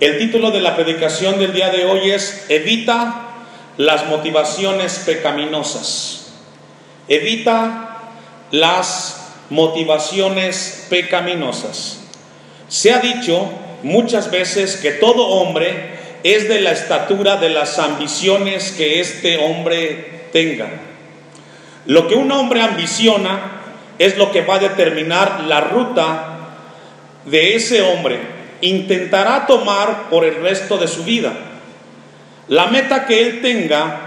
El título de la predicación del día de hoy es Evita las motivaciones pecaminosas. Evita las motivaciones pecaminosas. Se ha dicho muchas veces que todo hombre es de la estatura de las ambiciones que este hombre tenga. Lo que un hombre ambiciona es lo que va a determinar la ruta de ese hombre. Intentará tomar por el resto de su vida. La meta que él tenga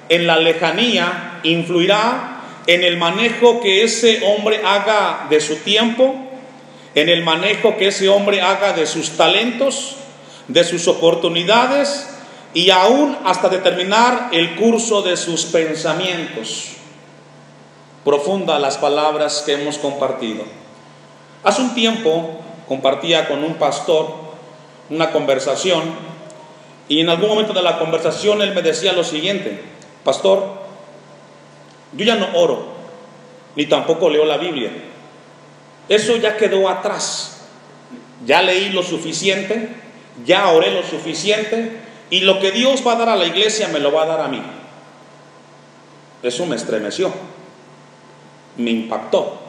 en la lejanía influirá en el manejo que ese hombre haga de su tiempo, en el manejo que ese hombre haga de sus talentos, de sus oportunidades y aún hasta determinar el curso de sus pensamientos. Profunda las palabras que hemos compartido. Hace un tiempo compartía con un pastor una conversación y en algún momento de la conversación él me decía lo siguiente: pastor, yo ya no oro ni tampoco leo la Biblia, eso ya quedó atrás, ya leí lo suficiente, ya oré lo suficiente y lo que Dios va a dar a la iglesia me lo va a dar a mí. Eso me estremeció, me impactó,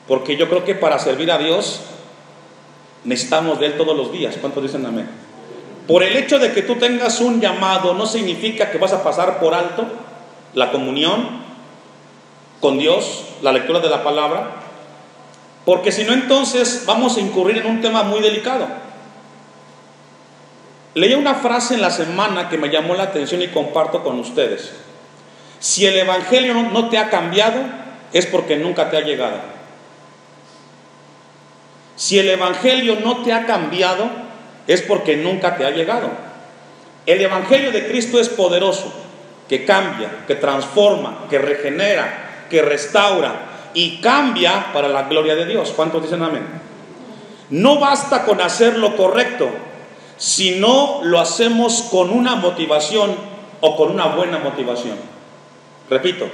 porque yo creo que para servir a Dios necesitamos de Él todos los días. ¿Cuántos dicen amén? Por el hecho de que tú tengas un llamado no significa que vas a pasar por alto la comunión con Dios, la lectura de la palabra, porque si no, entonces vamos a incurrir en un tema muy delicado. Leí una frase en la semana que me llamó la atención y comparto con ustedes. Si el evangelio no te ha cambiado, es porque nunca te ha llegado. Si el evangelio no te ha cambiado, es porque nunca te ha llegado. El evangelio de Cristo es poderoso, que cambia, que transforma, que regenera, que restaura y cambia para la gloria de Dios. ¿Cuántos dicen amén? No basta con hacer lo correcto, si no lo hacemos con una motivación o con una buena motivación. Repito,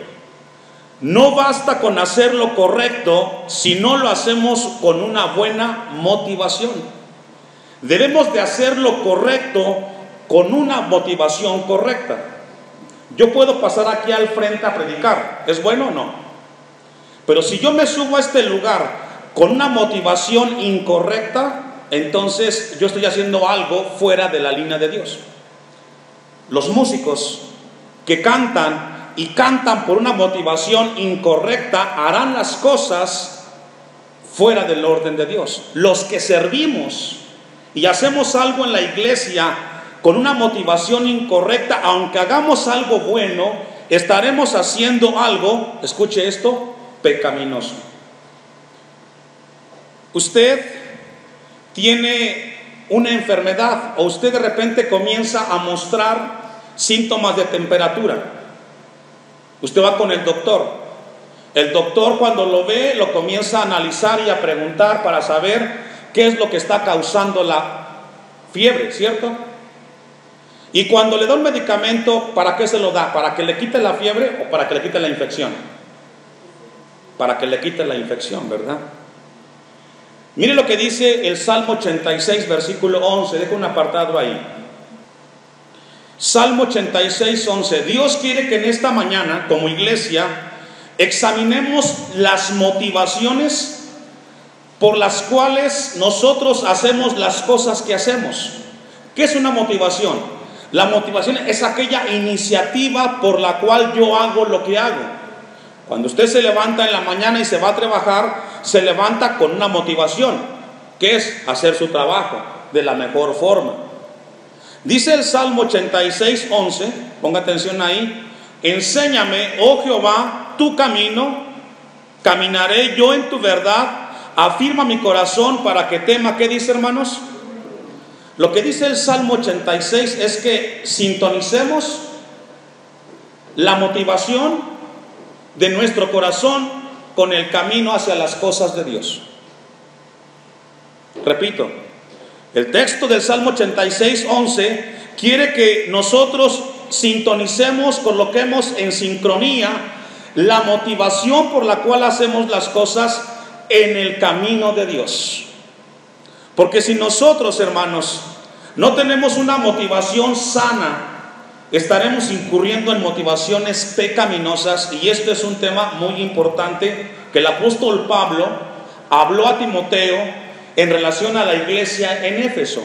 no basta con hacer lo correcto si no lo hacemos con una buena motivación. Debemos de hacer lo correcto con una motivación correcta. Yo puedo pasar aquí al frente a predicar, ¿es bueno o no? Pero si yo me subo a este lugar con una motivación incorrecta, entonces yo estoy haciendo algo fuera de la línea de Dios. Los músicos que cantan y cantan por una motivación incorrecta harán las cosas fuera del orden de Dios. Los que servimos y hacemos algo en la iglesia con una motivación incorrecta, aunque hagamos algo bueno, estaremos haciendo algo, escuche esto, pecaminoso. Usted tiene una enfermedad o usted de repente comienza a mostrar síntomas de temperatura. Usted va con el doctor. El doctor, cuando lo ve, lo comienza a analizar y a preguntar para saber qué es lo que está causando la fiebre, ¿cierto? Y cuando le da un medicamento, ¿para qué se lo da? ¿Para que le quite la fiebre o para que le quite la infección? Para que le quite la infección, ¿verdad? Mire lo que dice el Salmo 86, versículo 11. Dejo un apartado ahí. Salmo 86, 11. Dios quiere que en esta mañana, como iglesia, examinemos las motivaciones por las cuales nosotros hacemos las cosas que hacemos. ¿Qué es una motivación? La motivación es aquella iniciativa por la cual yo hago lo que hago. Cuando usted se levanta en la mañana y se va a trabajar, se levanta con una motivación, que es hacer su trabajo de la mejor forma. Dice el Salmo 86, 11, ponga atención ahí: enséñame, oh Jehová, tu camino, caminaré yo en tu verdad, afirma mi corazón para que tema. ¿Qué dice, hermanos? Lo que dice el Salmo 86 es que sintonicemos la motivación de nuestro corazón con el camino hacia las cosas de Dios. Repito, el texto del Salmo 86, 11 quiere que nosotros sintonicemos, coloquemos en sincronía la motivación por la cual hacemos las cosas en el camino de Dios. Porque si nosotros, hermanos, no tenemos una motivación sana, estaremos incurriendo en motivaciones pecaminosas, y esto es un tema muy importante que el apóstol Pablo habló a Timoteo en relación a la iglesia en Éfeso.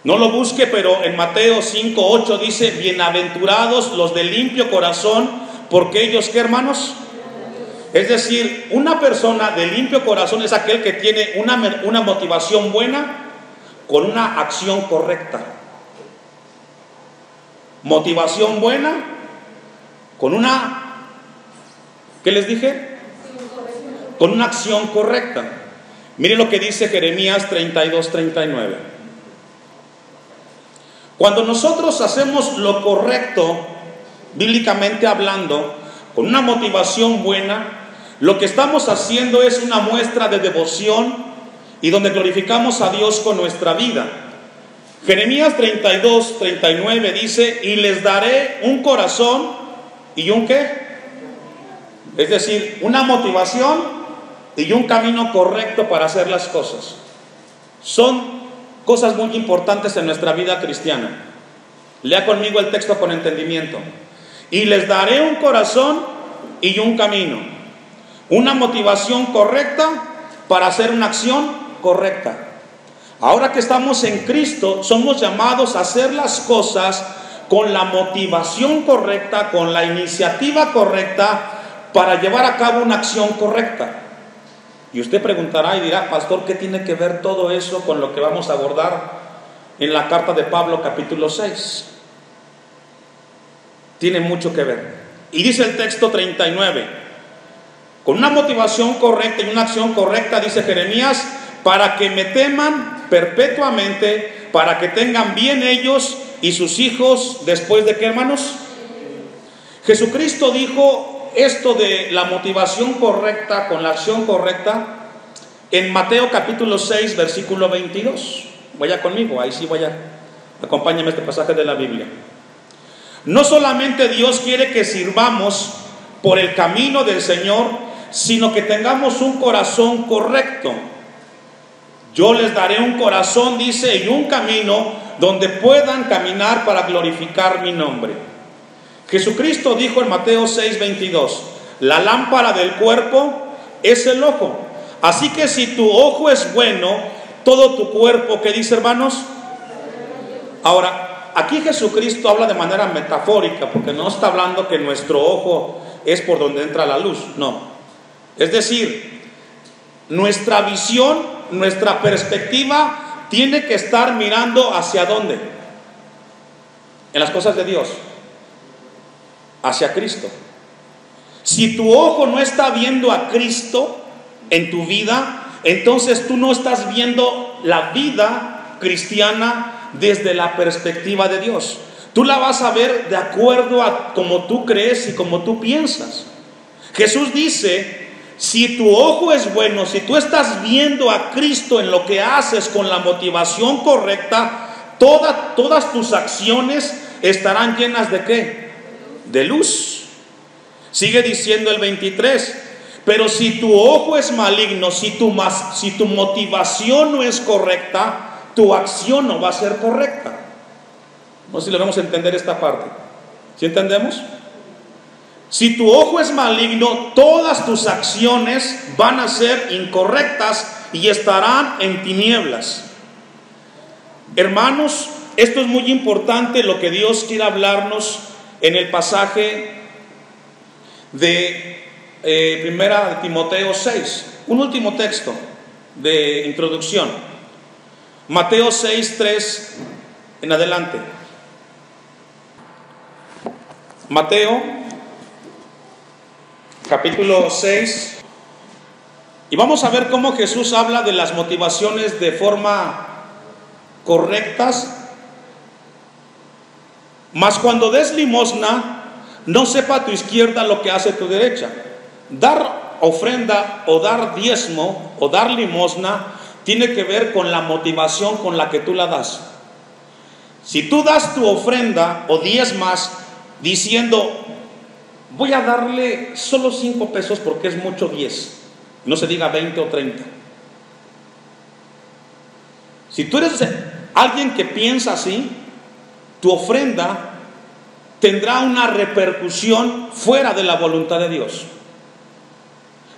No lo busque, pero en Mateo 5:8 dice: bienaventurados los de limpio corazón, porque ellos, ¿qué, hermanos? Es decir, una persona de limpio corazón es aquel que tiene una motivación buena con una acción correcta. Motivación buena con una, ¿qué les dije? Con una acción correcta. Mire lo que dice Jeremías 32:39. Cuando nosotros hacemos lo correcto, bíblicamente hablando, con una motivación buena, lo que estamos haciendo es una muestra de devoción y donde glorificamos a Dios con nuestra vida. Jeremías 32:39 dice: y les daré un corazón y un ¿qué? Es decir, una motivación y un camino correcto para hacer las cosas. Son cosas muy importantes en nuestra vida cristiana. Lea conmigo el texto con entendimiento. Y les daré un corazón y un camino, una motivación correcta para hacer una acción correcta. Ahora que estamos en Cristo, somos llamados a hacer las cosas con la motivación correcta, con la iniciativa correcta, para llevar a cabo una acción correcta. Y usted preguntará y dirá: pastor, ¿qué tiene que ver todo eso con lo que vamos a abordar en la carta de Pablo, capítulo 6? Tiene mucho que ver. Y dice el texto 39: con una motivación correcta y una acción correcta, dice Jeremías, para que me teman perpetuamente, para que tengan bien ellos y sus hijos después de, ¿qué, hermanos? Jesucristo dijo esto de la motivación correcta con la acción correcta en Mateo capítulo 6 versículo 22. Vaya conmigo, ahí sí vaya, acompáñame este pasaje de la Biblia. No solamente Dios quiere que sirvamos por el camino del Señor, sino que tengamos un corazón correcto. Yo les daré un corazón, dice, y un camino donde puedan caminar para glorificar mi nombre. Jesucristo dijo en Mateo 6:22: la lámpara del cuerpo es el ojo. Así que si tu ojo es bueno, todo tu cuerpo, ¿qué dice, hermanos? Ahora, aquí Jesucristo habla de manera metafórica, porque no está hablando que nuestro ojo es por donde entra la luz, no. Es decir, nuestra visión, nuestra perspectiva tiene que estar mirando hacia dónde, en las cosas de Dios, hacia Cristo. Si tu ojo no está viendo a Cristo en tu vida, entonces tú no estás viendo la vida cristiana desde la perspectiva de Dios. Tú la vas a ver de acuerdo a como tú crees y como tú piensas. Jesús dice: si tu ojo es bueno, si tú estás viendo a Cristo en lo que haces con la motivación correcta, todas tus acciones estarán llenas de ¿qué? De luz. Sigue diciendo el 23: pero si tu ojo es maligno, si tu motivación no es correcta, tu acción no va a ser correcta. No sé si logramos entender esta parte. ¿Sí entendemos? Si tu ojo es maligno, todas tus acciones van a ser incorrectas y estarán en tinieblas. Hermanos, esto es muy importante, lo que Dios quiere hablarnos en el pasaje de Primera de Timoteo 6. Un último texto de introducción. Mateo 6:3 en adelante. Mateo capítulo 6. Y vamos a ver cómo Jesús habla de las motivaciones de forma correctas. Mas cuando des limosna, no sepa tu izquierda lo que hace tu derecha. Dar ofrenda o dar diezmo o dar limosna tiene que ver con la motivación con la que tú la das. Si tú das tu ofrenda o diezmas diciendo: voy a darle solo 5 pesos porque es mucho 10, no se diga 20 o 30. Si tú eres Alguien que piensa así, tu ofrenda tendrá una repercusión fuera de la voluntad de Dios.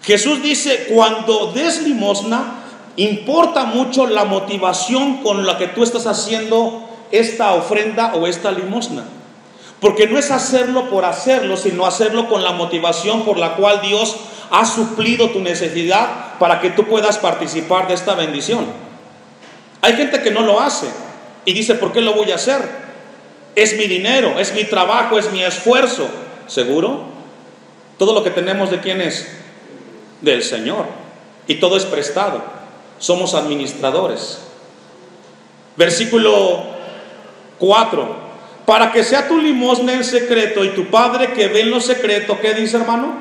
Jesús dice, cuando des limosna, importa mucho la motivación con la que tú estás haciendo esta ofrenda o esta limosna. Porque no es hacerlo por hacerlo, sino hacerlo con la motivación por la cual Dios ha suplido tu necesidad para que tú puedas participar de esta bendición. Hay gente que no lo hace y dice, ¿por qué lo voy a hacer? Es mi dinero, es mi trabajo, es mi esfuerzo. ¿Seguro? Todo lo que tenemos, ¿de quién es? Del Señor. Y todo es prestado. Somos administradores. Versículo 4. Para que sea tu limosna en secreto y tu Padre que ve en lo secreto, ¿qué dice, hermano?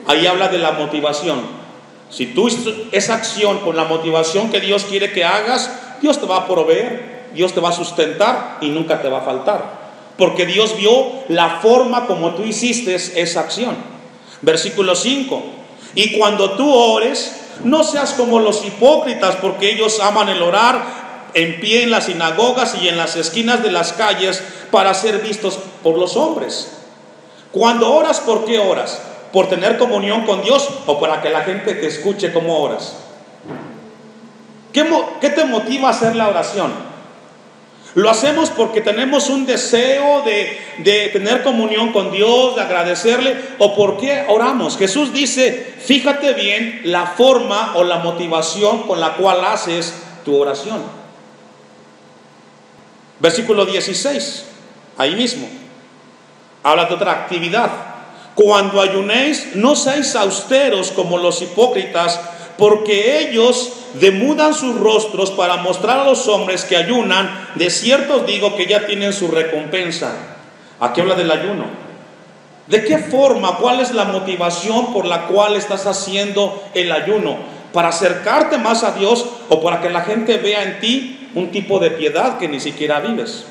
Ahí habla de la motivación. Si tú esa acción con la motivación que Dios quiere que hagas, Dios te va a proveer, Dios te va a sustentar y nunca te va a faltar. Porque Dios vio la forma como tú hiciste esa acción. Versículo 5. Y cuando tú ores, no seas como los hipócritas, porque ellos aman el orar en pie en las sinagogas y en las esquinas de las calles para ser vistos por los hombres. Cuando oras, ¿por qué oras? ¿Por tener comunión con Dios o para que la gente te escuche cómo oras? ¿Qué te motiva a hacer la oración? ¿Lo hacemos porque tenemos un deseo de tener comunión con Dios, de agradecerle? ¿O por qué oramos? Jesús dice, fíjate bien la forma o la motivación con la cual haces tu oración. Versículo 16, ahí mismo, habla de otra actividad. Cuando ayunéis, no seáis austeros como los hipócritas, porque ellos demudan sus rostros para mostrar a los hombres que ayunan. De cierto os digo que ya tienen su recompensa. Aquí habla del ayuno. ¿De qué forma? ¿Cuál es la motivación por la cual estás haciendo el ayuno? ¿Para acercarte más a Dios o para que la gente vea en ti un tipo de piedad que ni siquiera vives?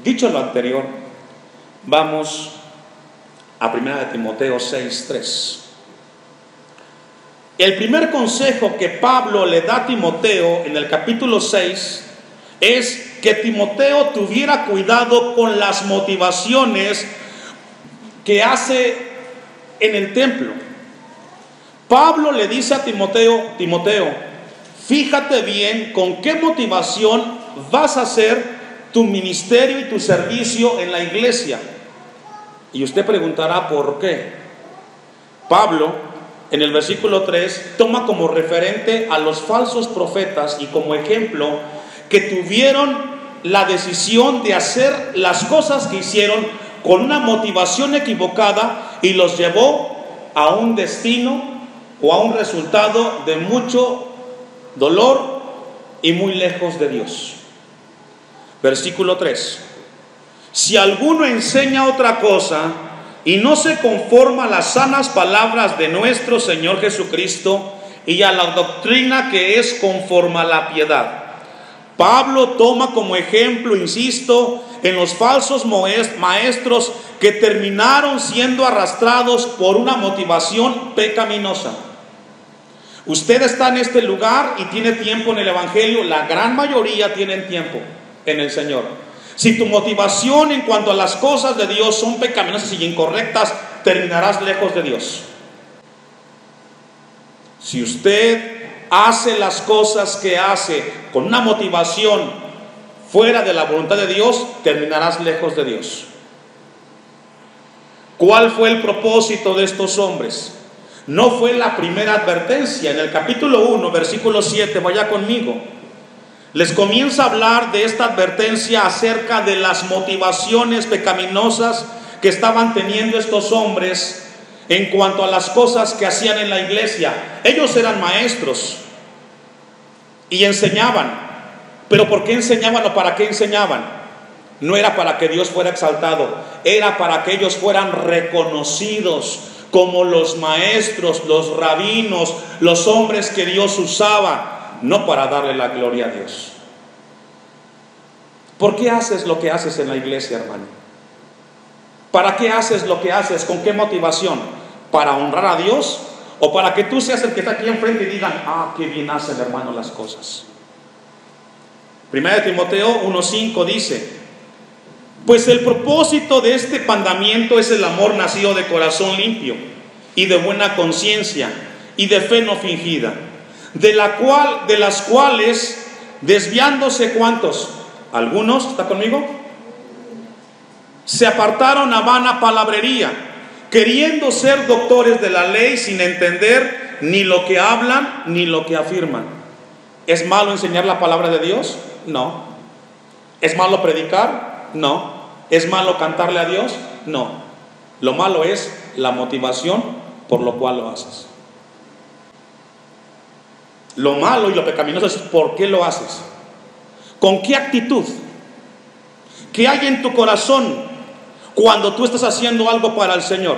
Dicho lo anterior, vamos a 1 Timoteo 6:3. El primer consejo que Pablo le da a Timoteo en el capítulo 6 es que Timoteo tuviera cuidado con las motivaciones que hace en el templo. Pablo le dice a Timoteo, fíjate bien con qué motivación vas a hacer tu ministerio y tu servicio en la iglesia. Y usted preguntará ¿por qué? Pablo, en el versículo 3, toma como referente a los falsos profetas y como ejemplo que tuvieron la decisión de hacer las cosas que hicieron con una motivación equivocada y los llevó a un destino o a un resultado de mucho dolor y muy lejos de Dios. Versículo 3. Si alguno enseña otra cosa y no se conforma a las sanas palabras de nuestro Señor Jesucristo y a la doctrina que es conforme a la piedad. Pablo toma como ejemplo, insisto, en los falsos maestros que terminaron siendo arrastrados por una motivación pecaminosa. Usted está en este lugar y tiene tiempo en el Evangelio. La gran mayoría tienen tiempo en el Señor. Si tu motivación en cuanto a las cosas de Dios son pecaminosas y incorrectas, terminarás lejos de Dios. Si usted hace las cosas que hace con una motivación fuera de la voluntad de Dios, terminarás lejos de Dios. ¿Cuál fue el propósito de estos hombres? No fue la primera advertencia. En el capítulo 1, versículo 7, vaya conmigo, les comienza a hablar de esta advertencia acerca de las motivaciones pecaminosas que estaban teniendo estos hombres en cuanto a las cosas que hacían en la iglesia. Ellos eran maestros y enseñaban, pero ¿por qué enseñaban o para qué enseñaban? No era para que Dios fuera exaltado, era para que ellos fueran reconocidos como los maestros, los rabinos, los hombres que Dios usaba, no para darle la gloria a Dios. ¿Por qué haces lo que haces en la iglesia, hermano? ¿Para qué haces lo que haces? ¿Con qué motivación? ¿Para honrar a Dios? ¿O para que tú seas el que está aquí enfrente y digan, ah, qué bien hace el hermano las cosas? Primera de Timoteo 1:5 dice: pues el propósito de este mandamiento es el amor nacido de corazón limpio y de buena conciencia y de fe no fingida, de las cuales desviándose, ¿cuántos? Algunos, ¿está conmigo? Se apartaron a vana palabrería, queriendo ser doctores de la ley sin entender ni lo que hablan ni lo que afirman. ¿Es malo enseñar la palabra de Dios? No. ¿Es malo predicar? No. ¿Es malo cantarle a Dios? No. Lo malo es la motivación por lo cual lo haces. Lo malo y lo pecaminoso es por qué lo haces. ¿Con qué actitud? ¿Qué hay en tu corazón cuando tú estás haciendo algo para el Señor?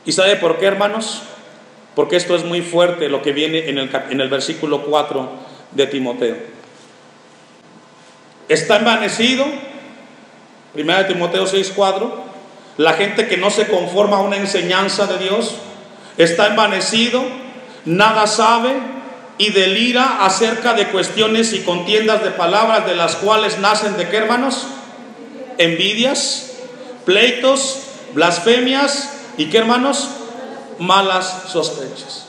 ¿Y sabe por qué, hermanos? Porque esto es muy fuerte, lo que viene en el versículo 4 de Timoteo. Está envanecido, 1 Timoteo 6:4, la gente que no se conforma a una enseñanza de Dios, está envanecido, nada sabe y delira acerca de cuestiones y contiendas de palabras, de las cuales nacen, ¿de qué, hermanos? Envidias, pleitos, blasfemias y ¿qué, hermanos? Malas sospechas.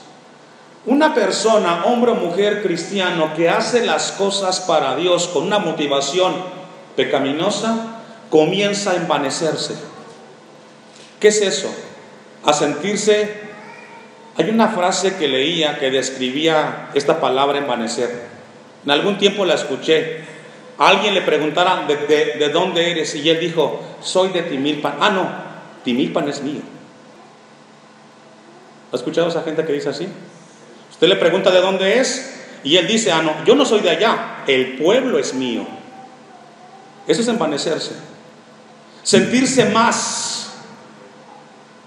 Una persona, hombre o mujer cristiano, que hace las cosas para Dios con una motivación pecaminosa, comienza a envanecerse. ¿Qué es eso? A sentirse. Hay una frase que leía que describía esta palabra envanecer. En algún tiempo la escuché. A alguien le preguntara de dónde eres y él dijo: soy de Timilpan. Ah, no, Timilpan es mío. ¿Ha escuchado a esa gente que dice así? Usted le pregunta de dónde es y él dice: ah, no, yo no soy de allá, el pueblo es mío. Eso es envanecerse. Sentirse más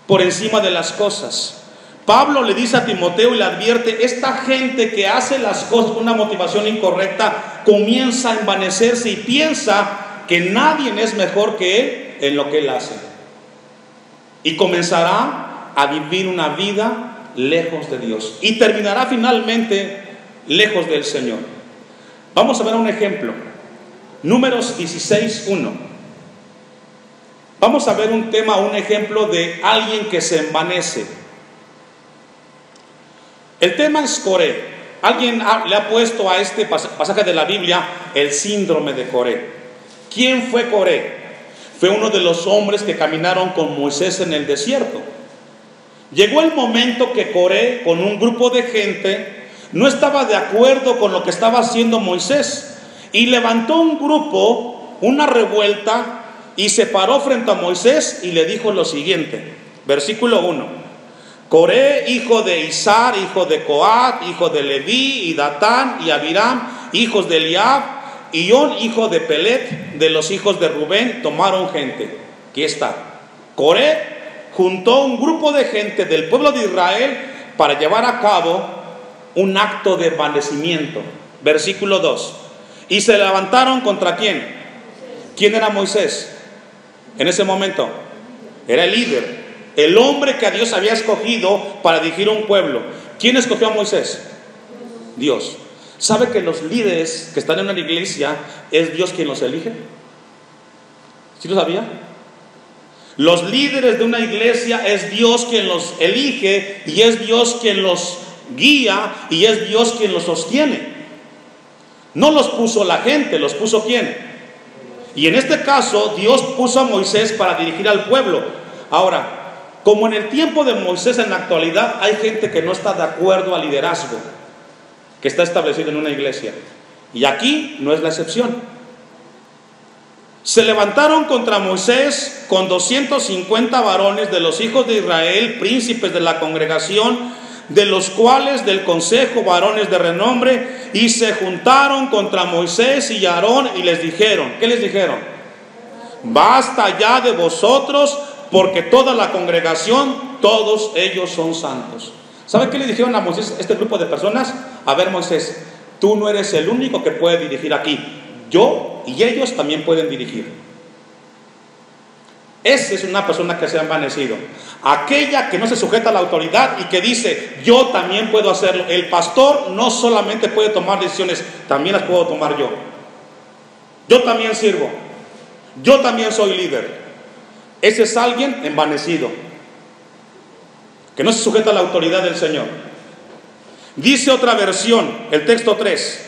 por encima de las cosas. Pablo le dice a Timoteo y le advierte: esta gente que hace las cosas con una motivación incorrecta comienza a envanecerse y piensa que nadie es mejor que él en lo que él hace, y comenzará a vivir una vida lejos de Dios y terminará finalmente lejos del Señor. Vamos a ver un ejemplo. Números 16:1. Vamos a ver un ejemplo de alguien que se envanece. El tema es Coré. Alguien le ha puesto a este pasaje de la Biblia el síndrome de Coré. ¿Quién fue Coré? Fue uno de los hombres que caminaron con Moisés en el desierto. Llegó el momento que Coré, con un grupo de gente, no estaba de acuerdo con lo que estaba haciendo Moisés, y levantó un grupo, una revuelta, y se paró frente a Moisés y le dijo lo siguiente, versículo 1: Coré, hijo de Izar, hijo de Coat, hijo de Leví, y Datán y Abiram, hijos de Eliab, y On, hijo de Pelet, de los hijos de Rubén, tomaron gente. Aquí está. Coré juntó un grupo de gente del pueblo de Israel para llevar a cabo un acto de envanecimiento. Versículo 2. Y se levantaron ¿contra quién? ¿Quién era Moisés? En ese momento era el líder, el hombre que a Dios había escogido para dirigir un pueblo. ¿Quién escogió a Moisés? Dios. ¿Sabe que los líderes que están en una iglesia es Dios quien los elige? ¿Sí lo sabía? Los líderes de una iglesia es Dios quien los elige, y es Dios quien los guía, y es Dios quien los sostiene. No los puso la gente, los puso ¿quién? Y en este caso Dios puso a Moisés para dirigir al pueblo. Ahora, como en el tiempo de Moisés, en la actualidad hay gente que no está de acuerdo al liderazgo que está establecido en una iglesia, y aquí no es la excepción. Se levantaron contra Moisés con 250 varones de los hijos de Israel, príncipes de la congregación, de los cuales del consejo varones de renombre, y se juntaron contra Moisés y Aarón y les dijeron, ¿qué les dijeron? Basta ya de vosotros, porque toda la congregación, todos ellos son santos. ¿Sabe qué le dijeron a Moisés este grupo de personas? A ver, Moisés, tú no eres el único que puede dirigir aquí. Yo y ellos también pueden dirigir. Esa es una persona que se ha envanecido. Aquella que no se sujeta a la autoridad y que dice, yo también puedo hacerlo. El pastor no solamente puede tomar decisiones, también las puedo tomar yo. Yo también sirvo. Yo también soy líder. Ese es alguien envanecido, que no se sujeta a la autoridad del Señor. Dice otra versión, el texto 3.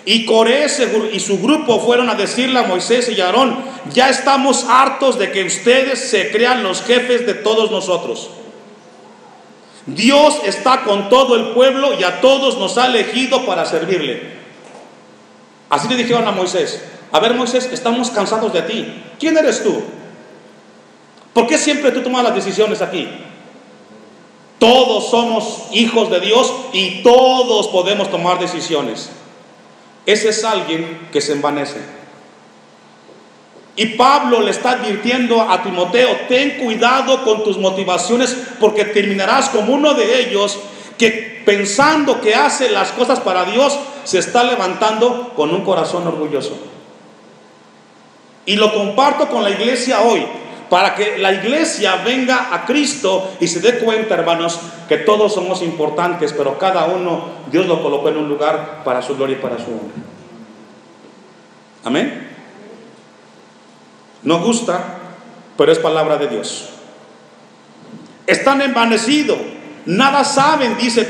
Y Coré y su grupo fueron a decirle a Moisés y a Aarón, ya estamos hartos de que ustedes se crean los jefes de todos nosotros. Dios está con todo el pueblo y a todos nos ha elegido para servirle. Así le dijeron a Moisés, a ver Moisés, estamos cansados de ti. ¿Quién eres tú? ¿Por qué siempre tú tomas las decisiones aquí? Todos somos hijos de Dios y todos podemos tomar decisiones. Ese es alguien que se envanece. Y Pablo le está advirtiendo a Timoteo, ten cuidado con tus motivaciones porque terminarás como uno de ellos que pensando que hace las cosas para Dios, se está levantando con un corazón orgulloso. Y lo comparto con la iglesia hoy, para que la iglesia venga a Cristo y se dé cuenta, hermanos, que todos somos importantes, pero cada uno Dios lo colocó en un lugar para su gloria y para su honra. Amén. No gusta, pero es palabra de Dios. Están envanecidos, nada saben, dice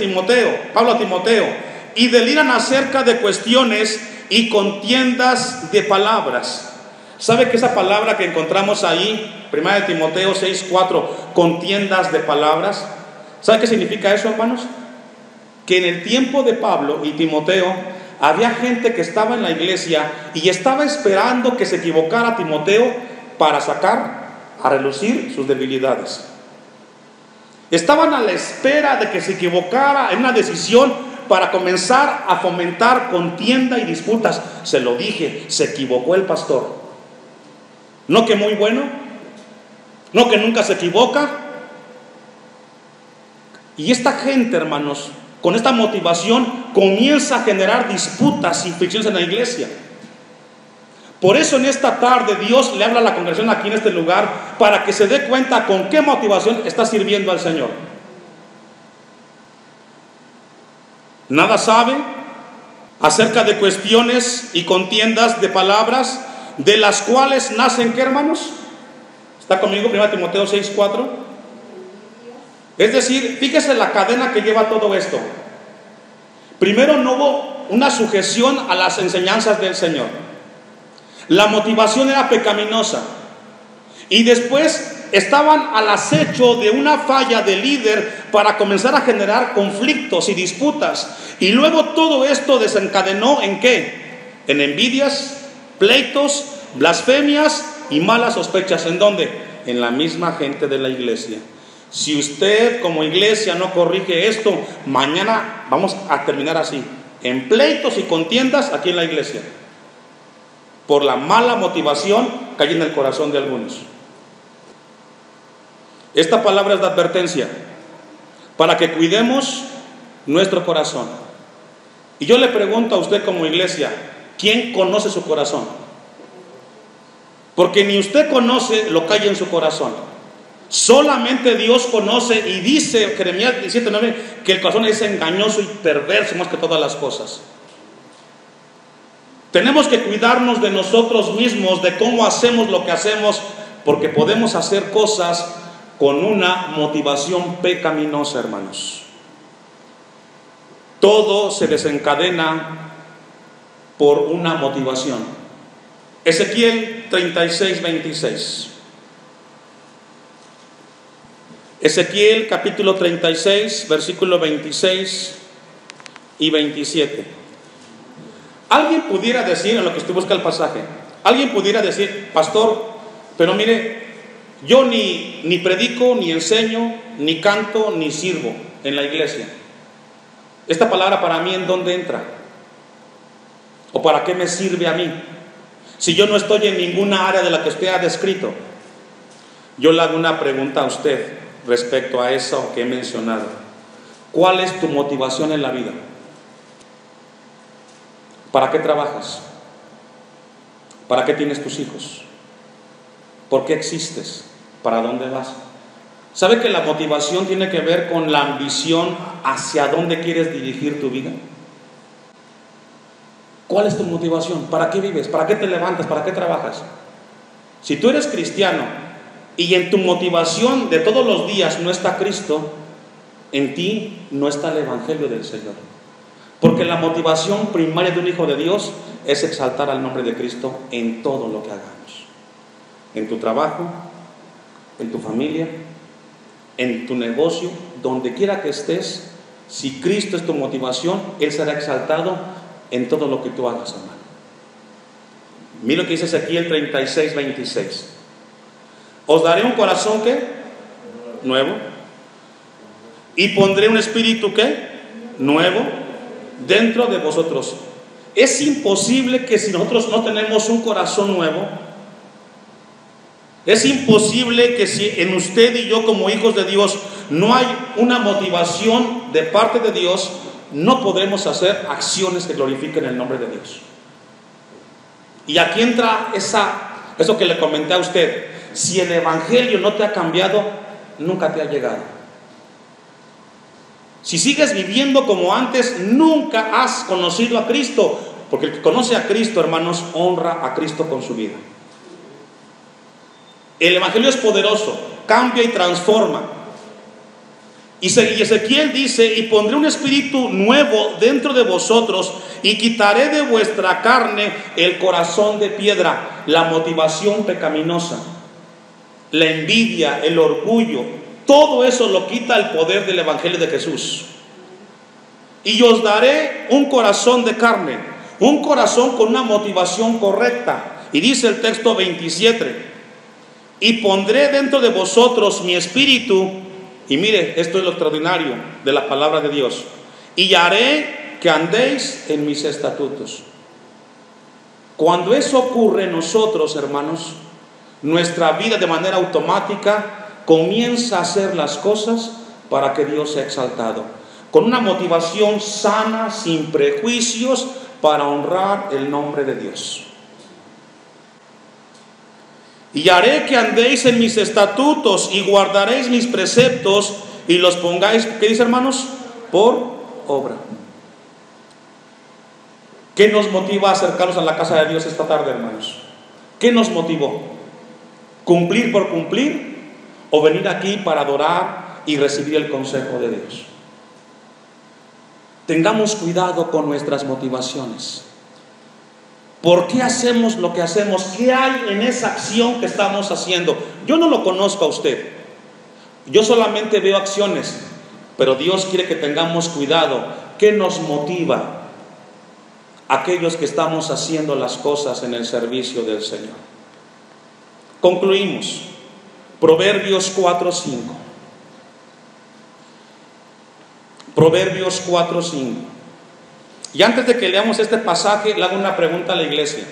Pablo a Timoteo, y deliran acerca de cuestiones y contiendas de palabras. ¿Sabe que esa palabra que encontramos ahí, 1 Timoteo 6:4, contiendas de palabras? ¿Sabe qué significa eso, hermanos? Que en el tiempo de Pablo y Timoteo había gente que estaba en la iglesia y estaba esperando que se equivocara Timoteo para sacar a relucir sus debilidades. Estaban a la espera de que se equivocara en una decisión para comenzar a fomentar contienda y disputas. Se lo dije, se equivocó el pastor. ¿No que muy bueno? ¿No que nunca se equivoca? Y esta gente, hermanos, con esta motivación comienza a generar disputas y fricciones en la iglesia. Por eso en esta tarde Dios le habla a la congregación aquí en este lugar para que se dé cuenta con qué motivación está sirviendo al Señor. Nada sabe acerca de cuestiones y contiendas de palabras, de las cuales nacen, ¿qué, hermanos? ¿Está conmigo? 1 Timoteo 6:4. Es decir, fíjese la cadena que lleva todo esto. Primero, no hubo una sujeción a las enseñanzas del Señor. La motivación era pecaminosa. Y después estaban al acecho de una falla de líder para comenzar a generar conflictos y disputas. Y luego todo esto desencadenó ¿en qué? En envidias, pleitos, blasfemias y malas sospechas. ¿En dónde? En la misma gente de la iglesia. Si usted como iglesia no corrige esto, mañana vamos a terminar así, en pleitos y contiendas aquí en la iglesia, por la mala motivación que hay en el corazón de algunos. Esta palabra es de advertencia para que cuidemos nuestro corazón. Y yo le pregunto a usted como iglesia, ¿quién conoce su corazón? Porque ni usted conoce lo que hay en su corazón. Solamente Dios conoce, y dice Jeremías 17:9 que el corazón es engañoso y perverso más que todas las cosas. Tenemos que cuidarnos de nosotros mismos, de cómo hacemos lo que hacemos, porque podemos hacer cosas con una motivación pecaminosa, hermanos. Todo se desencadena por una motivación. Ezequiel 36:26. Ezequiel capítulo 36, versículo 26 y 27. Alguien pudiera decir, en lo que usted busca el pasaje, alguien pudiera decir, pastor, pero mire, yo ni predico, ni enseño, ni canto, ni sirvo en la iglesia. Esta palabra para mí, ¿en dónde entra? ¿O para qué me sirve a mí? Si yo no estoy en ninguna área de la que usted ha descrito. Yo le hago una pregunta a usted respecto a eso que he mencionado. ¿Cuál es tu motivación en la vida? ¿Para qué trabajas? ¿Para qué tienes tus hijos? ¿Por qué existes? ¿para dónde vas? ¿Sabe que la motivación tiene que ver con la ambición hacia dónde quieres dirigir tu vida? ¿Cuál es tu motivación? ¿Para qué vives? ¿Para qué te levantas? ¿Para qué trabajas? Si tú eres cristiano y en tu motivación de todos los días no está Cristo, en ti no está el Evangelio del Señor. Porque la motivación primaria de un hijo de Dios es exaltar al nombre de Cristo en todo lo que hagamos. En tu trabajo, en tu familia, en tu negocio, donde quiera que estés, si Cristo es tu motivación, Él será exaltado en todo lo que tú hagas, hermano. Mira lo que dice Ezequiel 36, 26. Os daré un corazón, ¿qué? Nuevo. Y pondré un espíritu, ¿qué? Nuevo dentro de vosotros. Es imposible que si nosotros no tenemos un corazón nuevo, es imposible que si en usted y yo como hijos de Dios no hay una motivación de parte de Dios, no podremos hacer acciones que glorifiquen el nombre de Dios. Y aquí entra eso que le comenté a usted. Si el Evangelio no te ha cambiado, nunca te ha llegado. Si sigues viviendo como antes, nunca has conocido a Cristo. Porque el que conoce a Cristo, hermanos, honra a Cristo con su vida. El Evangelio es poderoso, cambia y transforma. Y Ezequiel dice: y pondré un espíritu nuevo dentro de vosotros, y quitaré de vuestra carne el corazón de piedra, la motivación pecaminosa, la envidia, el orgullo. Todo eso lo quita el poder del Evangelio de Jesús. Y os daré un corazón de carne, un corazón con una motivación correcta. Y dice el texto 27: y pondré dentro de vosotros mi espíritu. Y mire, esto es lo extraordinario de la palabra de Dios: y haré que andéis en mis estatutos. Cuando eso ocurre en nosotros, hermanos, nuestra vida de manera automática comienza a hacer las cosas para que Dios sea exaltado, con una motivación sana, sin prejuicios, para honrar el nombre de Dios. Y haré que andéis en mis estatutos y guardaréis mis preceptos y los pongáis, ¿qué dice, hermanos? Por obra. ¿Qué nos motiva a acercarnos a la casa de Dios esta tarde, hermanos? ¿Qué nos motivó? ¿Cumplir por cumplir? ¿O venir aquí para adorar y recibir el consejo de Dios? Tengamos cuidado con nuestras motivaciones. ¿Por qué hacemos lo que hacemos? ¿Qué hay en esa acción que estamos haciendo? Yo no lo conozco a usted. Yo solamente veo acciones. Pero Dios quiere que tengamos cuidado. ¿Qué nos motiva? Aquellos que estamos haciendo las cosas en el servicio del Señor. Concluimos. Proverbios 4:5. Proverbios 4:5. Y antes de que leamos este pasaje, le hago una pregunta a la iglesia.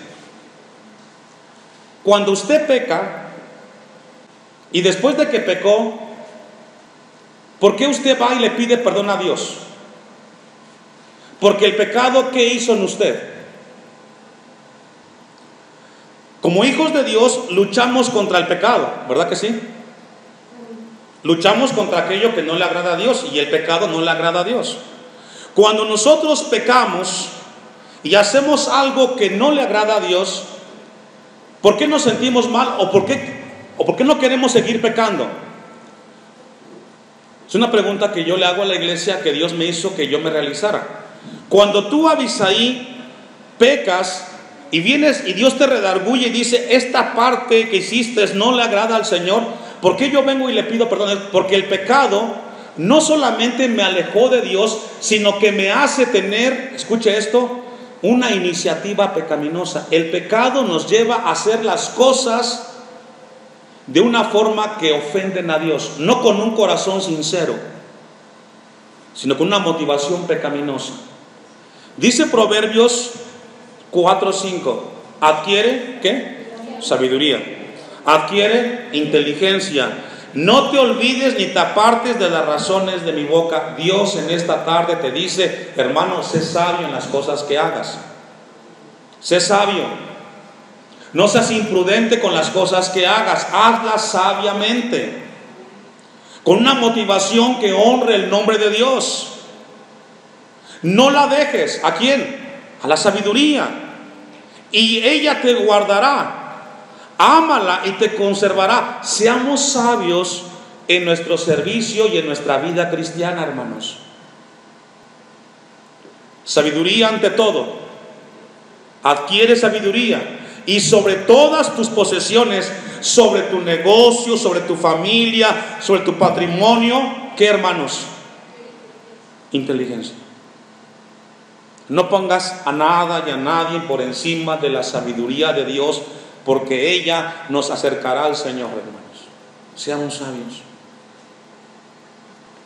Cuando usted peca, y después de que pecó, ¿por qué usted va y le pide perdón a Dios? Porque el pecado, ¿qué hizo en usted? Como hijos de Dios, luchamos contra el pecado, ¿verdad que sí? Luchamos contra aquello que no le agrada a Dios, y el pecado no le agrada a Dios. Cuando nosotros pecamos y hacemos algo que no le agrada a Dios, ¿por qué nos sentimos mal? ¿O por qué no queremos seguir pecando? Es una pregunta que yo le hago a la iglesia, que Dios me hizo que yo me realizara. Cuando tú, Abisaí, pecas y vienes y Dios te redarguye y dice: esta parte que hiciste no le agrada al Señor, ¿por qué yo vengo y le pido perdón? Porque el pecado no solamente me alejó de Dios, sino que me hace tener, escuche esto, una iniciativa pecaminosa. El pecado nos lleva a hacer las cosas de una forma que ofenden a Dios, no con un corazón sincero, sino con una motivación pecaminosa. Dice Proverbios 4:5: adquiere, ¿qué? Sabiduría. Adquiere inteligencia. No te olvides ni te apartes de las razones de mi boca. Dios en esta tarde te dice: hermano, sé sabio en las cosas que hagas. Sé sabio. No seas imprudente con las cosas que hagas, hazlas sabiamente, con una motivación que honre el nombre de Dios. No la dejes, ¿a quién? A la sabiduría, y ella te guardará. Ámala y te conservará. Seamos sabios en nuestro servicio y en nuestra vida cristiana, hermanos. Sabiduría ante todo. Adquiere sabiduría, y sobre todas tus posesiones, sobre tu negocio, sobre tu familia, sobre tu patrimonio, ¿qué, hermanos? Inteligencia. No pongas a nada y a nadie por encima de la sabiduría de Dios, porque ella nos acercará al Señor, hermanos. Seamos sabios.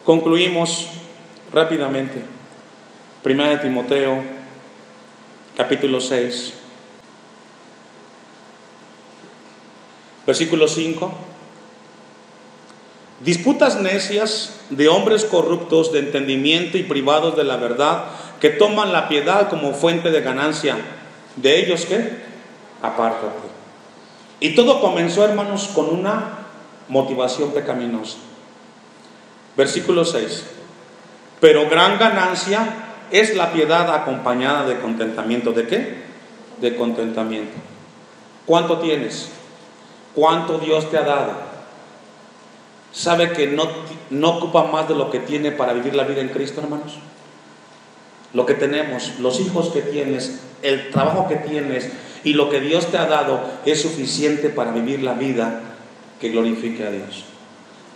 Concluimos rápidamente. 1 Timoteo, capítulo 6, versículo 5. Disputas necias de hombres corruptos de entendimiento y privados de la verdad, que toman la piedad como fuente de ganancia. ¿De ellos qué? Apártate. Y todo comenzó, hermanos, con una motivación pecaminosa. Versículo 6. Pero gran ganancia es la piedad acompañada de contentamiento. ¿De qué? De contentamiento. ¿Cuánto tienes? ¿Cuánto Dios te ha dado? ¿Sabe que no ocupa más de lo que tiene para vivir la vida en Cristo, hermanos? Lo que tenemos, los hijos que tienes, el trabajo que tienes y lo que Dios te ha dado es suficiente para vivir la vida que glorifique a Dios.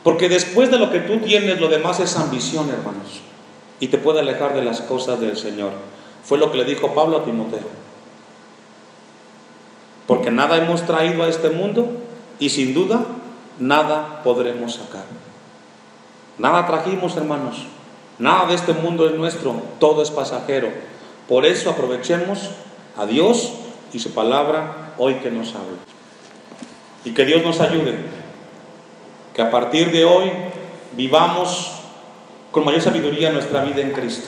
Porque después de lo que tú tienes, lo demás es ambición, hermanos, y te puede alejar de las cosas del Señor. Fue lo que le dijo Pablo a Timoteo. Porque nada hemos traído a este mundo, y sin duda nada podremos sacar. Nada trajimos, hermanos. Nada de este mundo es nuestro, todo es pasajero. Por eso aprovechemos a Dios y su palabra hoy que nos habla. Y que Dios nos ayude, que a partir de hoy vivamos con mayor sabiduría nuestra vida en Cristo.